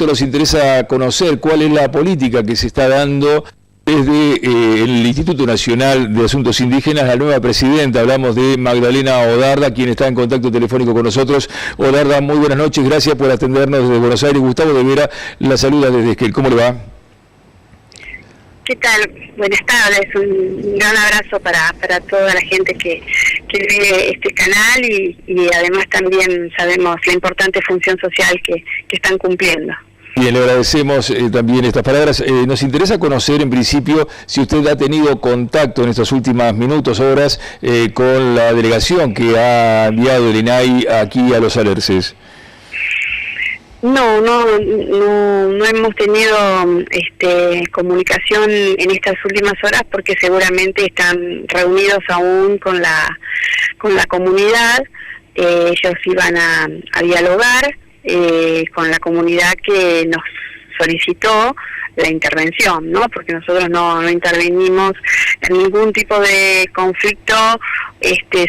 Nos interesa conocer cuál es la política que se está dando desde el Instituto Nacional de Asuntos Indígenas, la nueva presidenta. Hablamos de Magdalena Odarda, quien está en contacto telefónico con nosotros. Odarda, muy buenas noches, gracias por atendernos desde Buenos Aires. Gustavo de Vera la saluda desde Esquel. ¿Cómo le va? ¿Qué tal? Buenas tardes, un gran abrazo para toda la gente que ve este canal y además también sabemos la importante función social que están cumpliendo. Bien, le agradecemos también estas palabras. Nos interesa conocer en principio si usted ha tenido contacto en estos últimos minutos, horas, con la delegación que ha enviado el INAI aquí a los Alerces. No hemos tenido comunicación en estas últimas horas porque seguramente están reunidos aún con la comunidad. Ellos iban a dialogar con la comunidad que nos solicitó la intervención, ¿no? Porque nosotros no intervenimos en ningún tipo de conflicto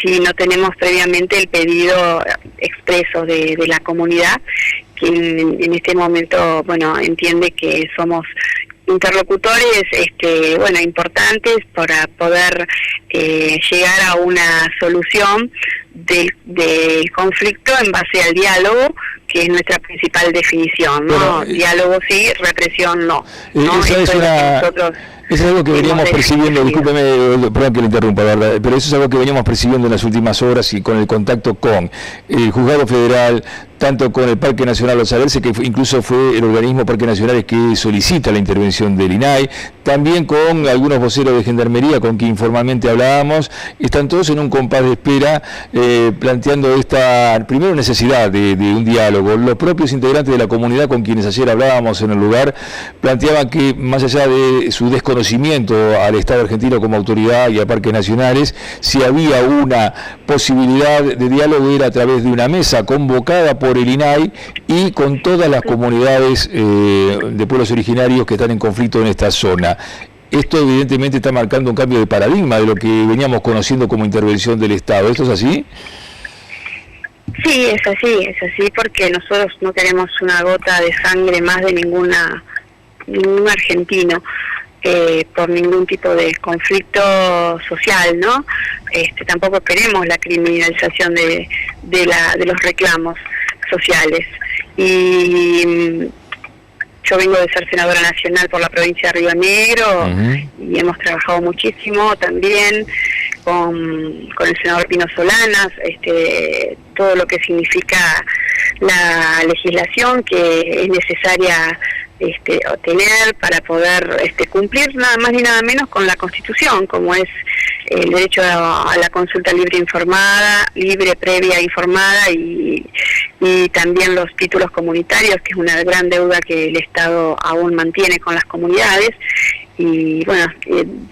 si no tenemos previamente el pedido expreso de la comunidad, que en este momento, entiende que somos interlocutores, importantes para poder llegar a una solución del conflicto en base al diálogo, que es nuestra principal definición, ¿no? Bueno, diálogo sí, represión no. Eso es algo que veníamos percibiendo, discúlpeme, perdón que le interrumpa, ¿verdad? Pero eso es algo que veníamos percibiendo en las últimas horas y con el contacto con el Juzgado Federal, tanto con el Parque Nacional Los Alerces, que incluso fue el organismo Parque Nacional que solicita la intervención del INAI, también con algunos voceros de Gendarmería con quien informalmente hablábamos. Están todos en un compás de espera, planteando esta, primero, necesidad de un diálogo. Los propios integrantes de la comunidad con quienes ayer hablábamos en el lugar planteaban que, más allá de su desconocimiento al Estado argentino como autoridad y a Parques Nacionales, si había una posibilidad de diálogo era a través de una mesa convocada por el INAI y con todas las comunidades de pueblos originarios que están en conflicto en esta zona. Esto evidentemente está marcando un cambio de paradigma de lo que veníamos conociendo como intervención del Estado. ¿Esto es así? Sí, es así porque nosotros no queremos una gota de sangre más de ningún argentino por ningún tipo de conflicto social, ¿no? Tampoco queremos la criminalización de los reclamos sociales. Y yo vengo de ser senadora nacional por la provincia de Río Negro. Y hemos trabajado muchísimo también con el senador Pino Solanas, todo lo que significa la legislación que es necesaria obtener para poder cumplir nada más ni nada menos con la Constitución, como es el derecho a la consulta libre, previa, informada y también los títulos comunitarios, que es una gran deuda que el Estado aún mantiene con las comunidades. Y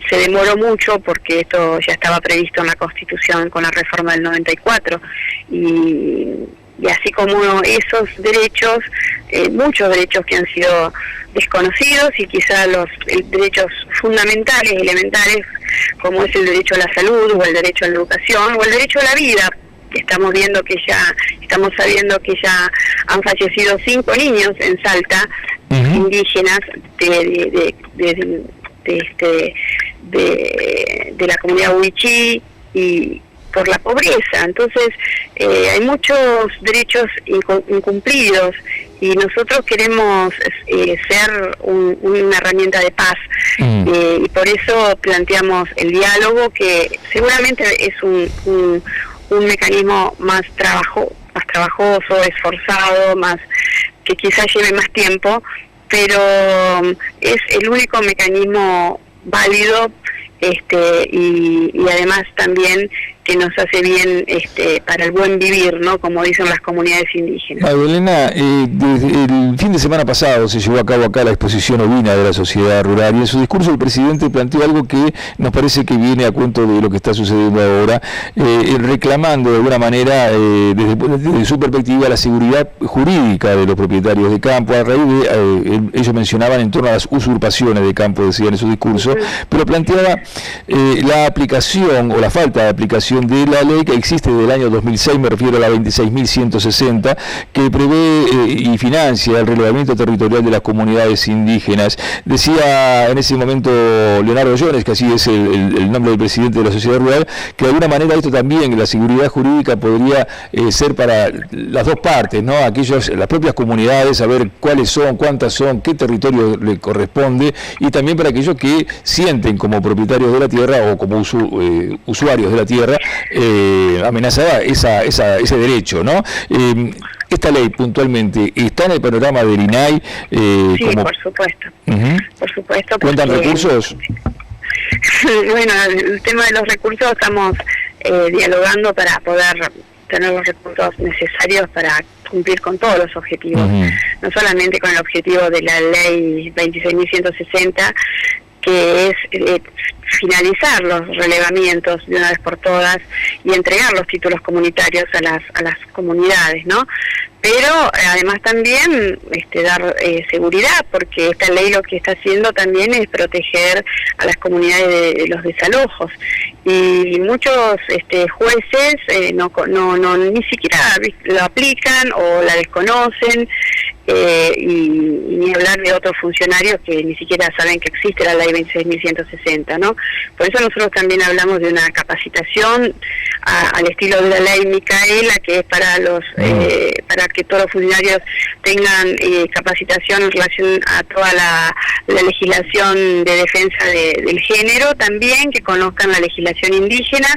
se demoró mucho porque esto ya estaba previsto en la Constitución con la reforma del 94 y así como esos derechos, muchos derechos que han sido desconocidos y quizá los derechos fundamentales, elementales, como es el derecho a la salud o el derecho a la educación o el derecho a la vida. Estamos sabiendo que ya han fallecido 5 niños en Salta, indígenas de la comunidad Huichí y por la pobreza. Entonces hay muchos derechos incumplidos y nosotros queremos ser una herramienta de paz y por eso planteamos el diálogo, que seguramente es un mecanismo más trabajoso, esforzado, que quizás lleve más tiempo, pero es el único mecanismo válido y además también que nos hace bien para el buen vivir, ¿no? Como dicen las comunidades indígenas. Magdalena, desde el fin de semana pasado se llevó a cabo acá la exposición ovina de la sociedad rural y en su discurso el presidente planteó algo que nos parece que viene a cuento de lo que está sucediendo ahora, reclamando de alguna manera desde su perspectiva la seguridad jurídica de los propietarios de campo. A raíz de, ellos mencionaban en torno a las usurpaciones de campo, decían en su discurso, pero planteaba la aplicación o la falta de aplicación aplicación de la ley que existe desde el año 2006, me refiero a la 26.160, que prevé y financia el relevamiento territorial de las comunidades indígenas. Decía en ese momento Leonardo Jones, que así es el nombre del presidente de la sociedad rural, que de alguna manera esto también, la seguridad jurídica podría ser para las dos partes, ¿no? Las propias comunidades, saber cuáles son, cuántas son, qué territorio le corresponde, y también para aquellos que sienten como propietarios de la tierra o como usuarios de la tierra amenazada ese derecho, ¿no? Esta ley puntualmente está en el panorama del INAI. Sí, por supuesto. Por supuesto. ¿Cuentan recursos? Bueno, el tema de los recursos estamos dialogando para poder tener los recursos necesarios para cumplir con todos los objetivos, no solamente con el objetivo de la ley 26.160, que es finalizar los relevamientos de una vez por todas y entregar los títulos comunitarios a las comunidades, ¿no? Pero además también dar seguridad, porque esta ley lo que está haciendo también es proteger a las comunidades de los desalojos, y muchos jueces ni siquiera lo aplican o la desconocen, y ni hablar de otros funcionarios que ni siquiera saben que existe la ley 26.160, ¿no? Por eso nosotros también hablamos de una capacitación al estilo de la ley Micaela, que es para para que todos los funcionarios tengan capacitación en relación a toda la legislación de defensa del género, también que conozcan la legislación indígena,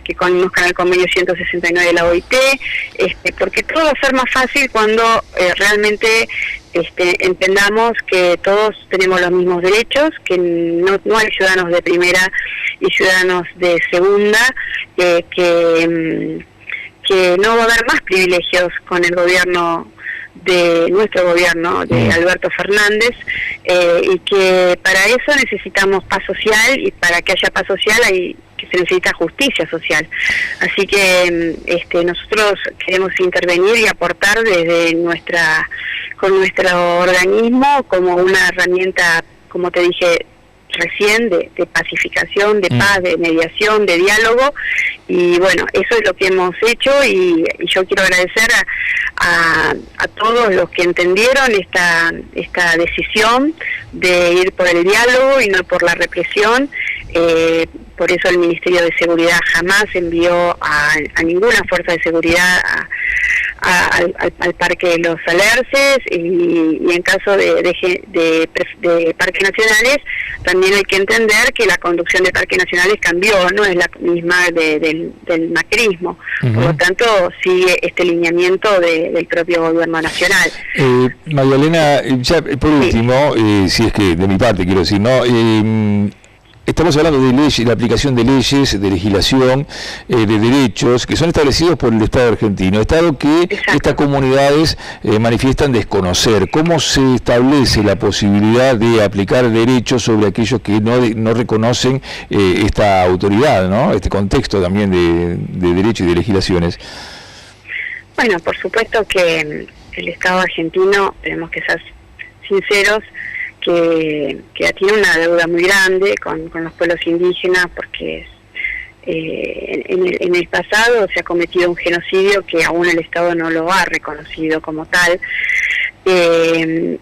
que conozcan el convenio 169 de la OIT, porque todo va a ser más fácil cuando realmente entendamos que todos tenemos los mismos derechos, que no hay ciudadanos de primera y ciudadanos de segunda, que no va a haber más privilegios con el gobierno de nuestro gobierno, de Alberto Fernández, y que para eso necesitamos paz social, y para que haya paz social que se necesita justicia social. Así que nosotros queremos intervenir y aportar desde con nuestro organismo como una herramienta, como te dije recién, de pacificación, de paz, de mediación, de diálogo, y bueno, eso es lo que hemos hecho, y yo quiero agradecer a todos los que entendieron esta decisión de ir por el diálogo y no por la represión. Por eso el Ministerio de Seguridad jamás envió a ninguna fuerza de seguridad al Parque de los Alerces, y en caso de parques nacionales también hay que entender que la conducción de parques nacionales cambió, no es la misma del macrismo. Por lo tanto sigue este lineamiento del propio gobierno nacional. María Elena, ya por último, si es que de mi parte quiero decir, ¿no? Estamos hablando de leyes, de aplicación de leyes, de legislación, de derechos que son establecidos por el Estado argentino, Estado que estas comunidades manifiestan desconocer. ¿Cómo se establece la posibilidad de aplicar derechos sobre aquellos que no reconocen esta autoridad, ¿no? Este contexto también de derechos y de legislaciones? Bueno, por supuesto que el Estado argentino, tenemos que ser sinceros, que tiene una deuda muy grande con los pueblos indígenas, porque en el pasado se ha cometido un genocidio que aún el Estado no lo ha reconocido como tal,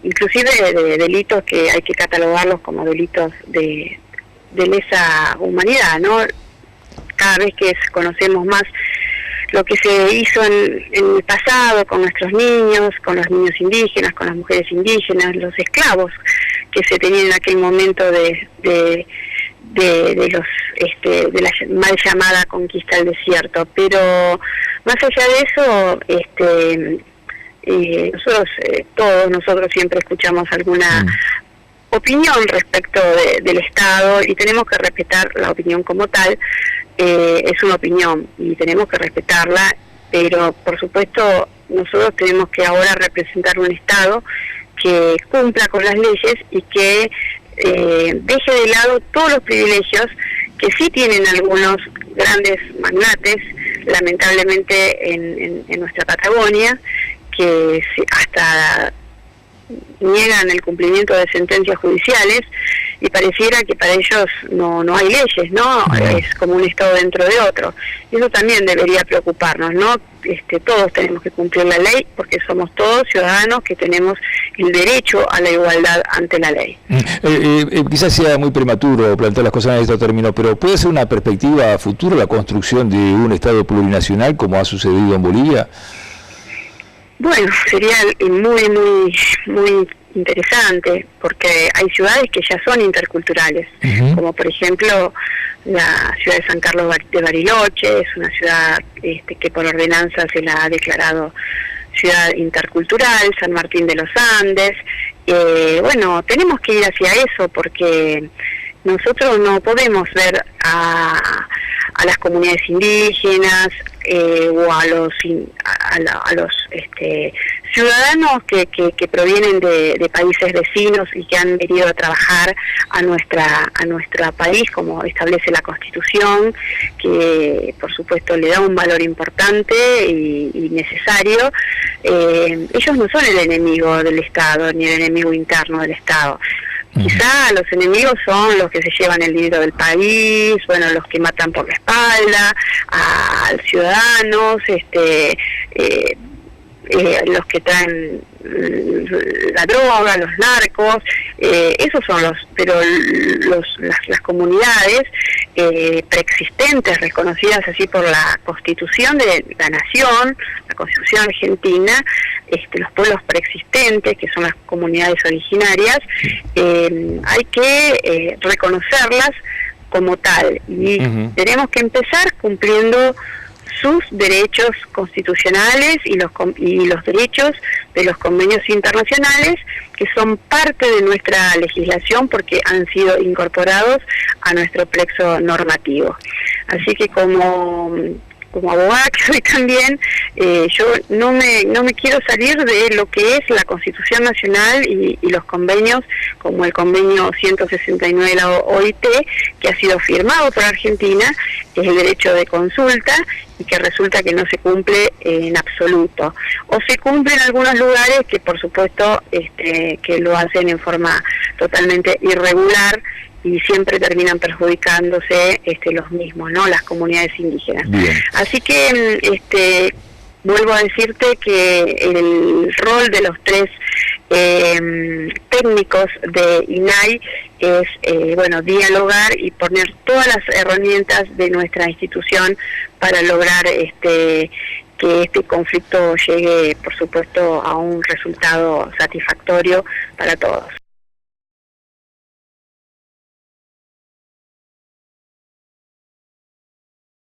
inclusive de delitos que hay que catalogarlos como delitos de lesa humanidad, ¿no? Cada vez que conocemos más lo que se hizo en el pasado con nuestros niños, con los niños indígenas, con las mujeres indígenas, los esclavos que se tenían en aquel momento de la mal llamada conquista del desierto. Pero más allá de eso, todos nosotros siempre escuchamos alguna opinión respecto del Estado, y tenemos que respetar la opinión como tal. Es una opinión y tenemos que respetarla, pero por supuesto nosotros tenemos que ahora representar un Estado que cumpla con las leyes y que deje de lado todos los privilegios que sí tienen algunos grandes magnates, lamentablemente en nuestra Patagonia, que hasta niegan el cumplimiento de sentencias judiciales, y pareciera que para ellos no hay leyes, ¿no? Es como un Estado dentro de otro. Y eso también debería preocuparnos, ¿no? Todos tenemos que cumplir la ley porque somos todos ciudadanos que tenemos el derecho a la igualdad ante la ley. Quizás sea muy prematuro plantear las cosas en este término, pero ¿puede ser una perspectiva futura la construcción de un Estado plurinacional como ha sucedido en Bolivia? Bueno, sería muy interesante, porque hay ciudades que ya son interculturales, como por ejemplo la ciudad de San Carlos de Bariloche, es una ciudad que por ordenanza se la ha declarado ciudad intercultural, San Martín de los Andes. Bueno, tenemos que ir hacia eso, porque nosotros no podemos ver a las comunidades indígenas o a los ciudadanos que provienen de países vecinos y que han venido a trabajar a nuestro país, como establece la Constitución, que por supuesto le da un valor importante y necesario. Ellos no son el enemigo del Estado ni el enemigo interno del Estado. Quizá los enemigos son los que se llevan el dinero del país, bueno, los que matan por la espalda a ciudadanos, los que traen la droga, los narcos, esos son las comunidades preexistentes, reconocidas así por la Constitución de la Nación, la Constitución argentina, los pueblos preexistentes, que son las comunidades originarias, hay que reconocerlas como tal, y tenemos que empezar cumpliendo sus derechos constitucionales y los derechos de los convenios internacionales, que son parte de nuestra legislación porque han sido incorporados a nuestro plexo normativo. Así que como abogada que soy también, yo no me quiero salir de lo que es la Constitución Nacional y los convenios, como el convenio 169 de la OIT, que ha sido firmado por Argentina, que es el derecho de consulta, y que resulta que no se cumple en absoluto. O se cumple en algunos lugares que por supuesto que lo hacen en forma totalmente irregular, y siempre terminan perjudicándose los mismos, ¿no? Las comunidades indígenas. Bien. Así que vuelvo a decirte que el rol de los tres técnicos de INAI es dialogar y poner todas las herramientas de nuestra institución para lograr que este conflicto llegue, por supuesto, a un resultado satisfactorio para todos.